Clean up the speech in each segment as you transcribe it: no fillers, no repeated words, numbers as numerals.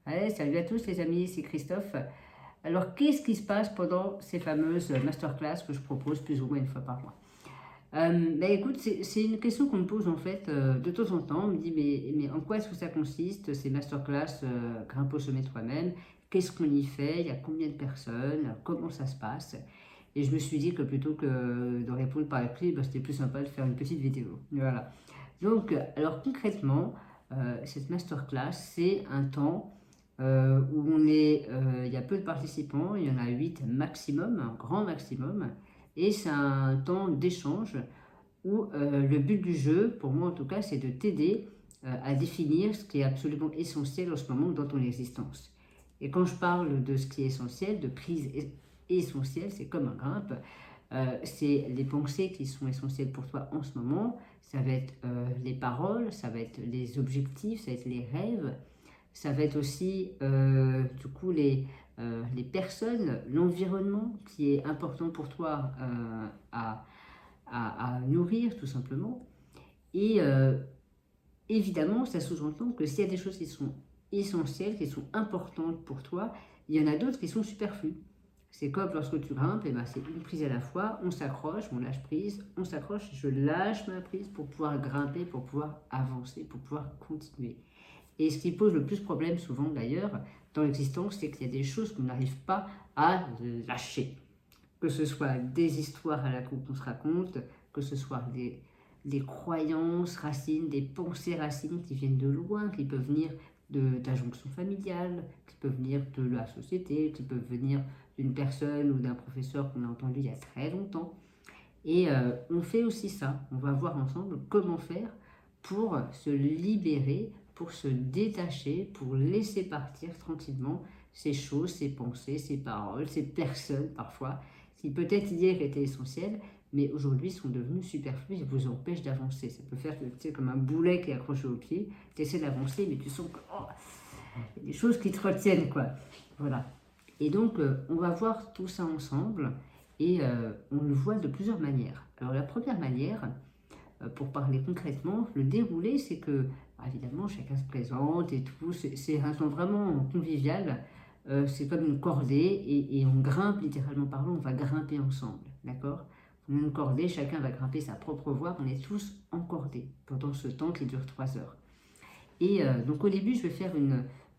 Ouais, salut à tous les amis, c'est Christophe. Alors, qu'est-ce qui se passe pendant ces fameuses masterclass que je propose plus ou moins une fois par mois? Écoute, c'est une question qu'on me pose en fait de temps en temps. On me dit, mais en quoi est-ce que ça consiste, ces masterclass Grimpe au sommet de toi-même? Qu'est-ce qu'on y fait? Il y a combien de personnes? Comment ça se passe? Et je me suis dit que plutôt que de répondre par écrit, c'était plus sympa de faire une petite vidéo. Voilà. Donc, alors concrètement, cette masterclass, c'est un temps où il y a peu de participants, il y en a 8 maximum, un grand maximum, et c'est un temps d'échange où le but du jeu, pour moi en tout cas, c'est de t'aider à définir ce qui est absolument essentiel en ce moment dans ton existence. Et quand je parle de ce qui est essentiel, de prise essentielle, c'est comme un grimpe, c'est les pensées qui sont essentielles pour toi en ce moment, ça va être les paroles, ça va être les objectifs, ça va être les rêves, ça va être aussi du coup les personnes, l'environnement qui est important pour toi à nourrir tout simplement. Et évidemment, ça sous-entend que s'il y a des choses qui sont essentielles, qui sont importantes pour toi, il y en a d'autres qui sont superflues. C'est comme lorsque tu grimpes, et ben c'est une prise à la fois, on s'accroche, on lâche prise, on s'accroche, je lâche ma prise pour pouvoir grimper, pour pouvoir avancer, pour pouvoir continuer. Et ce qui pose le plus problème souvent d'ailleurs dans l'existence, c'est qu'il y a des choses qu'on n'arrive pas à lâcher. Que ce soit des histoires à la con qu'on se raconte, que ce soit des croyances racines, des pensées racines qui viennent de loin, qui peuvent venir d'injonctions familiales, qui peuvent venir de la société, qui peuvent venir d'une personne ou d'un professeur qu'on a entendu il y a très longtemps. Et on fait aussi ça. On va voir ensemble comment faire pour se libérer, pour se détacher, pour laisser partir tranquillement ces choses, ces pensées, ces paroles, ces personnes parfois, qui peut-être hier étaient essentielles, mais aujourd'hui sont devenues superflues et vous empêchent d'avancer. Ça peut faire comme un boulet qui est accroché au pied, tu essaies d'avancer, mais tu sens que y a des choses qui te retiennent, quoi. Voilà. Et donc, on va voir tout ça ensemble et on le voit de plusieurs manières. Alors, la première manière, pour parler concrètement, le déroulé, c'est que, évidemment, chacun se présente et tout, c'est un temps vraiment convivial. C'est comme une cordée et on grimpe, littéralement parlant, on va grimper ensemble, d'accord? On a une cordée, chacun va grimper sa propre voie, on est tous encordés pendant ce temps qui dure 3 heures. Et donc au début, je vais faire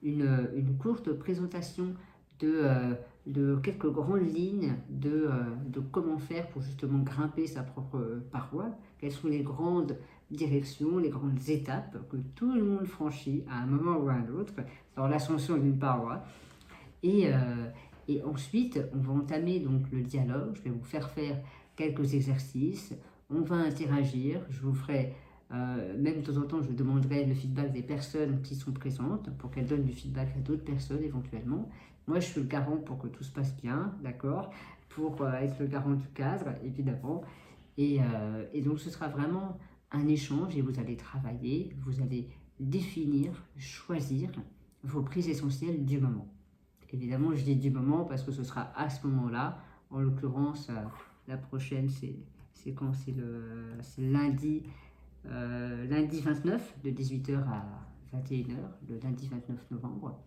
une courte présentation de quelques grandes lignes de comment faire pour justement grimper sa propre paroi, quelles sont les grandes directions, les grandes étapes que tout le monde franchit à un moment ou à un autre dans l'ascension d'une paroi. Et, euh, et ensuite, on va entamer donc le dialogue, je vais vous faire quelques exercices, on va interagir, je vous ferai même de temps en temps, je demanderai le feedback des personnes qui sont présentes pour qu'elles donnent du feedback à d'autres personnes éventuellement. Moi, je suis le garant pour que tout se passe bien, d'accord? Pour être le garant du cadre, évidemment. Et donc, ce sera vraiment un échange et vous allez travailler, vous allez définir, choisir vos prises essentielles du moment. Évidemment, je dis du moment parce que ce sera à ce moment-là. En l'occurrence, la prochaine, c'est quand? C'est lundi lundi 29 de 18h à 21h, le lundi 29 novembre.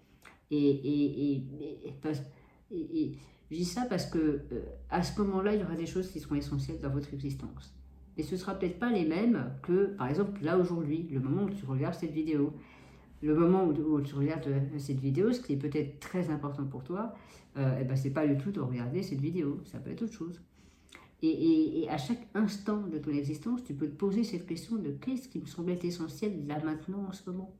Et, et, et, et je dis ça parce que à ce moment-là, il y aura des choses qui seront essentielles dans votre existence. Et ce ne sera peut-être pas les mêmes que, par exemple, là aujourd'hui, le moment où tu regardes cette vidéo. Le moment où tu regardes cette vidéo, ce qui est peut-être très important pour toi, c'est pas du tout de regarder cette vidéo, ça peut être autre chose. Et à chaque instant de ton existence, tu peux te poser cette question de qu'est-ce qui me semble être essentiel là maintenant en ce moment.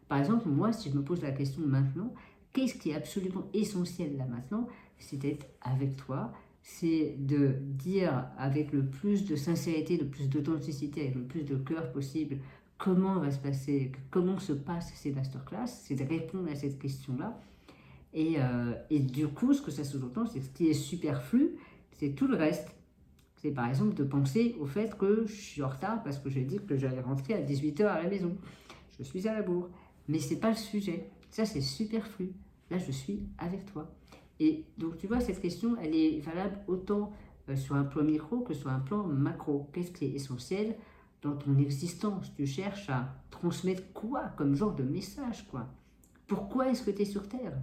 Par exemple, moi, si je me pose la question maintenant, qu'est-ce qui est absolument essentiel là maintenant? C'est d'être avec toi, c'est de dire avec le plus de sincérité, le plus d'authenticité, avec le plus de cœur possible, comment va se passer, comment se passent ces masterclass, c'est de répondre à cette question-là. Et du coup, ce que ça sous-entend, c'est que ce qui est superflu, c'est tout le reste. C'est par exemple de penser au fait que je suis en retard parce que j'ai dit que j'allais rentrer à 18h à la maison. Je suis à la bourre. Mais c'est pas le sujet. Ça, c'est superflu. Là, je suis avec toi. Et donc, tu vois, cette question, elle est valable autant sur un plan micro que sur un plan macro. Qu'est-ce qui est essentiel dans ton existence? Tu cherches à transmettre quoi comme genre de message, quoi? pourquoi est-ce que tu es sur Terre?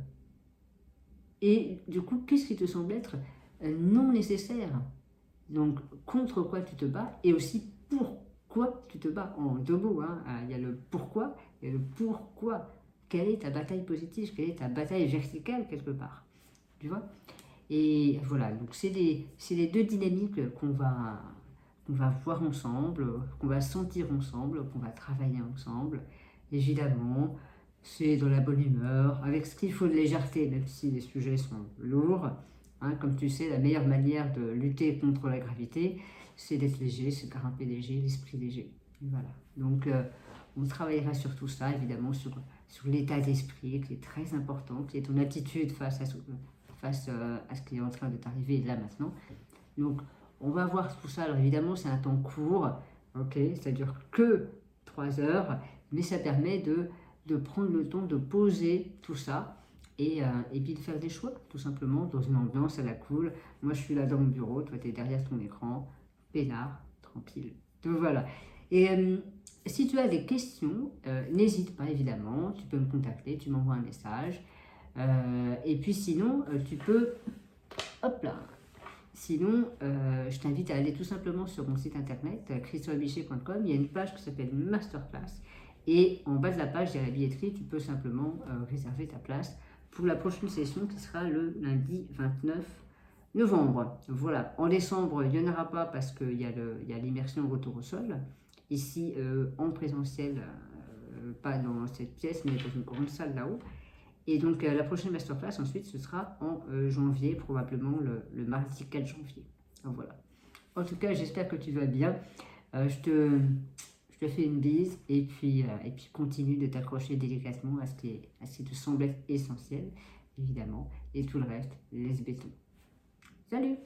Et du coup, qu'est-ce qui te semble être non nécessaire? Donc, contre quoi tu te bats et aussi pourquoi tu te bats. En deux mots, hein. Il y a le pourquoi et le pourquoi. Quelle est ta bataille positive? Quelle est ta bataille verticale quelque part? Tu vois? Et voilà, donc c'est les deux dynamiques qu'on va voir ensemble, qu'on va sentir ensemble, qu'on va travailler ensemble. Évidemment, c'est dans la bonne humeur, avec ce qu'il faut de légèreté, même si les sujets sont lourds. Hein, comme tu sais, la meilleure manière de lutter contre la gravité, c'est d'être léger, c'est grimper léger, l'esprit léger. Et voilà. Donc, on travaillera sur tout ça, évidemment, sur l'état d'esprit, qui est très important, qui est ton attitude face à ce qui est en train de t'arriver là maintenant. Donc, on va voir tout ça. Alors, évidemment, c'est un temps court, ok, ça dure que 3 heures, mais ça permet de prendre le temps de poser tout ça et puis de faire des choix, tout simplement, dans une ambiance à la cool. Moi, je suis là dans mon bureau, toi, tu es derrière ton écran, peinard, tranquille. Donc, voilà. Et si tu as des questions, n'hésite pas, évidemment, tu peux me contacter, tu m'envoies un message. Et puis sinon, tu peux... Hop là. Sinon, je t'invite à aller tout simplement sur mon site internet, christophebicher.com. Il y a une page qui s'appelle Masterclass. Et en bas de la page, il y a la billetterie. Tu peux simplement réserver ta place pour la prochaine session qui sera le lundi 29 novembre. Voilà. En décembre, il n'y en aura pas parce qu'il y a l'immersion retour au sol. Ici, en présentiel, pas dans cette pièce, mais dans une grande salle là-haut. Et donc la prochaine masterclass ensuite ce sera en janvier, probablement le mardi 4 janvier. Donc, voilà. En tout cas, j'espère que tu vas bien. Je te fais une bise et puis continue de t'accrocher délicatement à ce qui te semble être essentiel, évidemment. Et tout le reste, laisse béton. Salut!